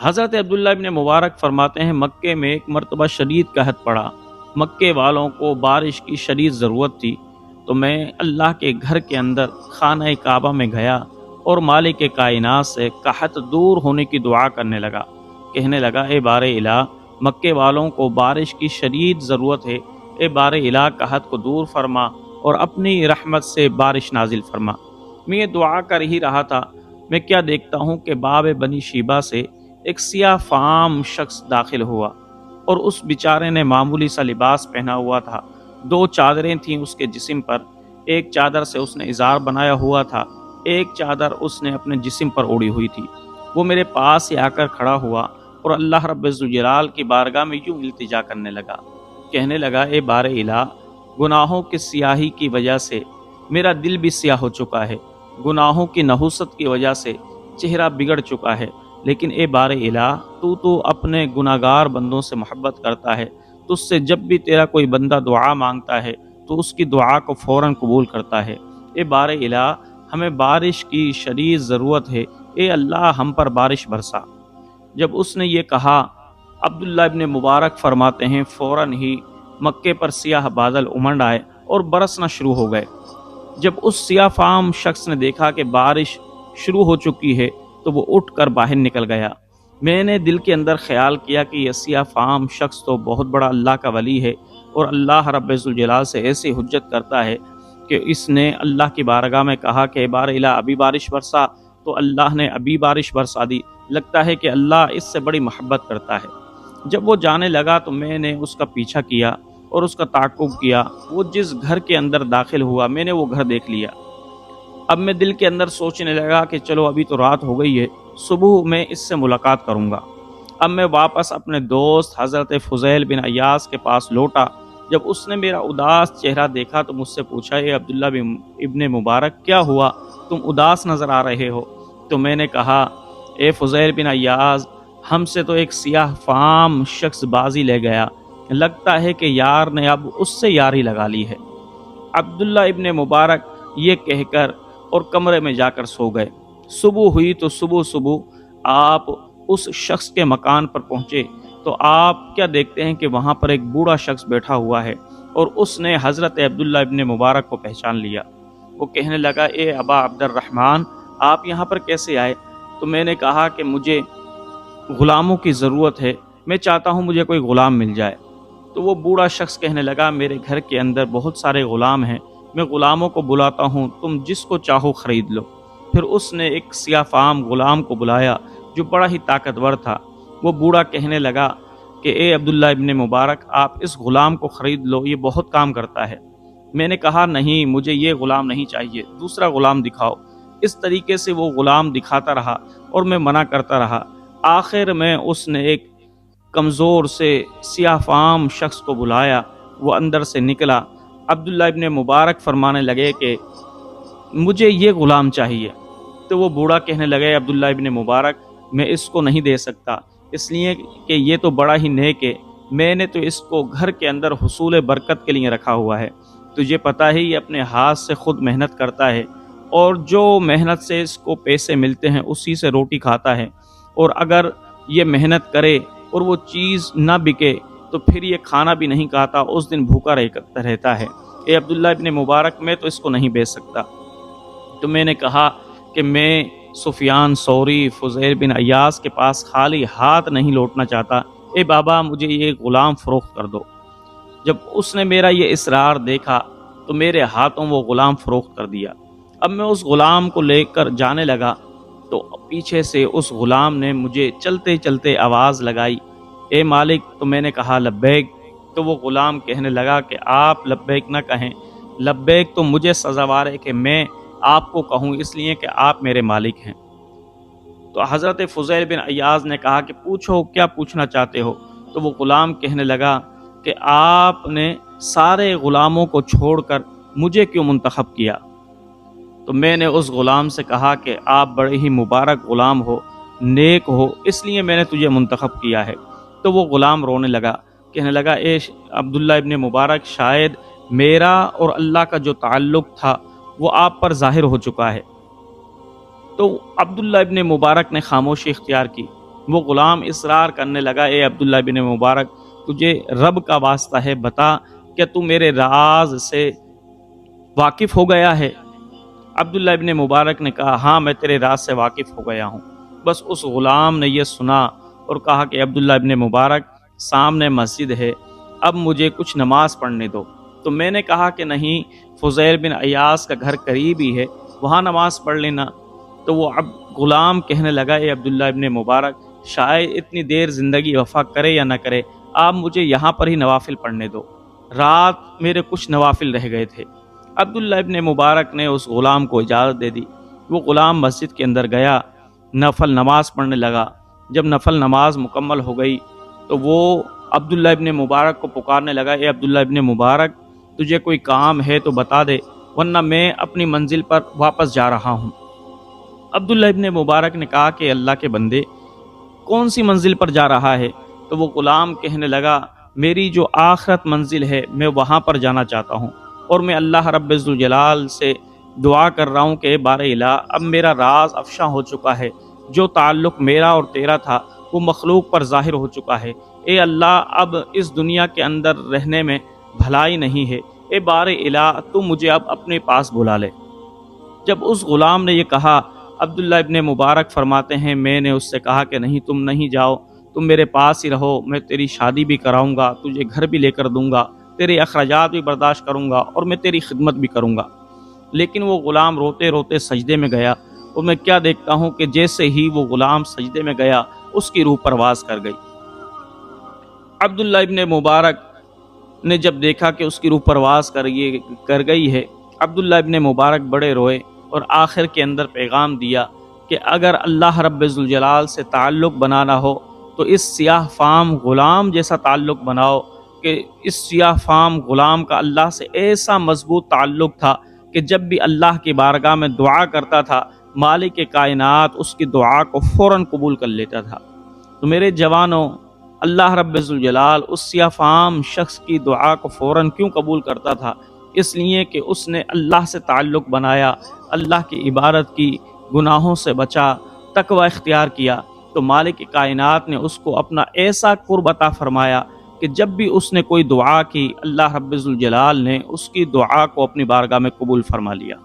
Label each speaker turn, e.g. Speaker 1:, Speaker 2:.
Speaker 1: حضرت عبداللہ ابن مبارک فرماتے ہیں مکے میں ایک مرتبہ شدید قحط پڑا، مکے والوں کو بارش کی شدید ضرورت تھی، تو میں اللہ کے گھر کے اندر خانہ کعبہ میں گیا اور مالک کائنات سے قحط دور ہونے کی دعا کرنے لگا، کہنے لگا اے بار الہ، مکے والوں کو بارش کی شدید ضرورت ہے، اے بار الہ قحط کو دور فرما اور اپنی رحمت سے بارش نازل فرما۔ میں یہ دعا کر ہی رہا تھا، میں کیا دیکھتا ہوں کہ باب بنی شیبہ سے ایک سیاہ فام شخص داخل ہوا اور اس بیچارے نے معمولی سا لباس پہنا ہوا تھا، دو چادریں تھیں اس کے جسم پر، ایک چادر سے اس نے ازار بنایا ہوا تھا، ایک چادر اس نے اپنے جسم پر اوڑھی ہوئی تھی۔ وہ میرے پاس ہی آ کر کھڑا ہوا اور اللہ رب ذوالجلال کی بارگاہ میں یوں التجا کرنے لگا، کہنے لگا اے بار الہ، گناہوں کی سیاہی کی وجہ سے میرا دل بھی سیاہ ہو چکا ہے، گناہوں کی نحوست کی وجہ سے چہرہ بگڑ چکا ہے، لیکن اے بار الہ، تو اپنے گناہگار بندوں سے محبت کرتا ہے، تجھ سے جب بھی تیرا کوئی بندہ دعا مانگتا ہے تو اس کی دعا کو فوراً قبول کرتا ہے۔ اے بار الہ، ہمیں بارش کی شدید ضرورت ہے، اے اللہ ہم پر بارش برسا۔ جب اس نے یہ کہا، عبداللہ ابن مبارک فرماتے ہیں فوراً ہی مکے پر سیاہ بادل امنڈ آئے اور برسنا شروع ہو گئے۔ جب اس سیاہ فام شخص نے دیکھا کہ بارش شروع ہو چکی ہے تو وہ اٹھ کر باہر نکل گیا۔ میں نے دل کے اندر خیال کیا کہ یہ سیاہ فام شخص تو بہت بڑا اللہ کا ولی ہے اور اللہ رب ذوالجلال سے ایسی حجت کرتا ہے کہ اس نے اللہ کی بارگاہ میں کہا کہ بار الہ ابھی بارش برسا، تو اللہ نے ابھی بارش برسا دی، لگتا ہے کہ اللہ اس سے بڑی محبت کرتا ہے۔ جب وہ جانے لگا تو میں نے اس کا پیچھا کیا اور اس کا تعاقب کیا، وہ جس گھر کے اندر داخل ہوا میں نے وہ گھر دیکھ لیا۔ اب میں دل کے اندر سوچنے لگا کہ چلو ابھی تو رات ہو گئی ہے، صبح میں اس سے ملاقات کروں گا۔ اب میں واپس اپنے دوست حضرت فضیل بن عیاض کے پاس لوٹا۔ جب اس نے میرا اداس چہرہ دیکھا تو مجھ سے پوچھا اے عبداللہ ابن مبارک، کیا ہوا، تم اداس نظر آ رہے ہو؟ تو میں نے کہا اے فضیل بن عیاض، ہم سے تو ایک سیاہ فام شخص بازی لے گیا، لگتا ہے کہ یار نے اب اس سے یاری لگا لی ہے۔ عبداللہ ابن مبارک یہ کہہ کر اور کمرے میں جا کر سو گئے۔ صبح ہوئی تو صبح آپ اس شخص کے مکان پر پہنچے تو آپ کیا دیکھتے ہیں کہ وہاں پر ایک بوڑھا شخص بیٹھا ہوا ہے اور اس نے حضرت عبداللہ ابن مبارک کو پہچان لیا۔ وہ کہنے لگا اے ابا عبد الرحمن، آپ یہاں پر کیسے آئے؟ تو میں نے کہا کہ مجھے غلاموں کی ضرورت ہے، میں چاہتا ہوں مجھے کوئی غلام مل جائے۔ تو وہ بوڑھا شخص کہنے لگا میرے گھر کے اندر بہت سارے غلام ہیں، میں غلاموں کو بلاتا ہوں، تم جس کو چاہو خرید لو۔ پھر اس نے ایک سیاہ فام غلام کو بلایا جو بڑا ہی طاقتور تھا۔ وہ بوڑھا کہنے لگا کہ اے عبداللہ ابن مبارک، آپ اس غلام کو خرید لو، یہ بہت کام کرتا ہے۔ میں نے کہا نہیں، مجھے یہ غلام نہیں چاہیے، دوسرا غلام دکھاؤ۔ اس طریقے سے وہ غلام دکھاتا رہا اور میں منع کرتا رہا۔ آخر میں اس نے ایک کمزور سے سیاہ فام شخص کو بلایا، وہ اندر سے نکلا۔ عبداللہ ابن مبارک فرمانے لگے کہ مجھے یہ غلام چاہیے۔ تو وہ بوڑھا کہنے لگے عبداللہ ابن مبارک، میں اس کو نہیں دے سکتا، اس لیے کہ یہ تو بڑا ہی نیک ہے، میں نے تو اس کو گھر کے اندر حصول برکت کے لیے رکھا ہوا ہے، تجھے پتہ ہے یہ اپنے ہاتھ سے خود محنت کرتا ہے اور جو محنت سے اس کو پیسے ملتے ہیں اسی سے روٹی کھاتا ہے، اور اگر یہ محنت کرے اور وہ چیز نہ بکے تو پھر یہ کھانا بھی نہیں کھاتا، اس دن بھوکا رہتا ہے۔ اے عبداللہ ابن مبارک، میں تو اس کو نہیں بیچ سکتا۔ تو میں نے کہا کہ میں سفیان ثوری، فضیل بن عیاض کے پاس خالی ہاتھ نہیں لوٹنا چاہتا، اے بابا مجھے یہ غلام فروخت کر دو۔ جب اس نے میرا یہ اصرار دیکھا تو میرے ہاتھوں وہ غلام فروخت کر دیا۔ اب میں اس غلام کو لے کر جانے لگا تو پیچھے سے اس غلام نے مجھے چلتے چلتے آواز لگائی، اے مالک۔ تو میں نے کہا لبیک۔ تو وہ غلام کہنے لگا کہ آپ لبیک نہ کہیں، لبیک تو مجھے سزاوار ہے کہ میں آپ کو کہوں، اس لیے کہ آپ میرے مالک ہیں۔ تو حضرت فضیل بن عیاض نے کہا کہ پوچھو، کیا پوچھنا چاہتے ہو؟ تو وہ غلام کہنے لگا کہ آپ نے سارے غلاموں کو چھوڑ کر مجھے کیوں منتخب کیا؟ تو میں نے اس غلام سے کہا کہ آپ بڑے ہی مبارک غلام ہو، نیک ہو، اس لیے میں نے تجھے منتخب کیا ہے۔ تو وہ غلام رونے لگا، کہنے لگا اے عبداللہ ابن مبارک، شاید میرا اور اللہ کا جو تعلق تھا وہ آپ پر ظاہر ہو چکا ہے۔ تو عبداللہ ابن مبارک نے خاموشی اختیار کی۔ وہ غلام اصرار کرنے لگا، اے عبداللہ بن مبارک، تجھے رب کا واسطہ ہے، بتا کہ تو میرے راز سے واقف ہو گیا ہے؟ عبداللہ ابن مبارک نے کہا، ہاں میں تیرے راز سے واقف ہو گیا ہوں۔ بس اس غلام نے یہ سنا اور کہا کہ عبداللہ ابن مبارک، سامنے مسجد ہے، اب مجھے کچھ نماز پڑھنے دو۔ تو میں نے کہا کہ نہیں، فضیل بن عیاض کا گھر قریب ہی ہے، وہاں نماز پڑھ لینا۔ تو وہ غلام کہنے لگا، اے عبداللہ ابن مبارک، شاید اتنی دیر زندگی وفا کرے یا نہ کرے، آپ مجھے یہاں پر ہی نوافل پڑھنے دو، رات میرے کچھ نوافل رہ گئے تھے۔ عبداللہ ابن مبارک نے اس غلام کو اجازت دے دی۔ وہ غلام مسجد کے اندر گیا، نفل نماز پڑھنے لگا۔ جب نفل نماز مکمل ہو گئی تو وہ عبداللہ ابن مبارک کو پکارنے لگا، اے عبداللہ ابن مبارک، تجھے کوئی کام ہے تو بتا دے، ورنہ میں اپنی منزل پر واپس جا رہا ہوں۔ عبداللہ ابن مبارک نے کہا کہ اللہ کے بندے، کون سی منزل پر جا رہا ہے؟ تو وہ غلام کہنے لگا، میری جو آخرت منزل ہے میں وہاں پر جانا چاہتا ہوں، اور میں اللہ رب ذوالجلال سے دعا کر رہا ہوں کہ بار الہ، اب میرا راز افشاں ہو چکا ہے، جو تعلق میرا اور تیرا تھا وہ مخلوق پر ظاہر ہو چکا ہے۔ اے اللہ، اب اس دنیا کے اندر رہنے میں بھلائی نہیں ہے، اے بار الہ تو مجھے اب اپنے پاس بلا لے۔ جب اس غلام نے یہ کہا، عبداللہ ابن مبارک فرماتے ہیں، میں نے اس سے کہا کہ نہیں، تم نہیں جاؤ، تم میرے پاس ہی رہو، میں تیری شادی بھی کراؤں گا، تجھے گھر بھی لے کر دوں گا، تیرے اخراجات بھی برداشت کروں گا، اور میں تیری خدمت بھی کروں گا۔ لیکن وہ غلام روتے روتے سجدے میں گیا، اور میں کیا دیکھتا ہوں کہ جیسے ہی وہ غلام سجدے میں گیا، اس کی روح پرواز کر گئی۔ عبداللہ ابن مبارک نے جب دیکھا کہ اس کی روح پرواز کر گئی ہے، عبداللہ ابن مبارک بڑے روئے، اور آخر کے اندر پیغام دیا کہ اگر اللہ رب ذوالجلال سے تعلق بنانا ہو تو اس سیاہ فام غلام جیسا تعلق بناؤ، کہ اس سیاہ فام غلام کا اللہ سے ایسا مضبوط تعلق تھا کہ جب بھی اللہ کی بارگاہ میں دعا کرتا تھا، مالک کائنات اس کی دعا کو فوراً قبول کر لیتا تھا۔ تو میرے جوانوں، اللہ رب ذوالجلال اس سیاہ فام شخص کی دعا کو فوراً کیوں قبول کرتا تھا؟ اس لیے کہ اس نے اللہ سے تعلق بنایا، اللہ کی عبادت کی، گناہوں سے بچا، تقوی اختیار کیا، تو مالک کائنات نے اس کو اپنا ایسا قرب عطا فرمایا کہ جب بھی اس نے کوئی دعا کی، اللہ رب ذوالجلال نے اس کی دعا کو اپنی بارگاہ میں قبول فرما لیا۔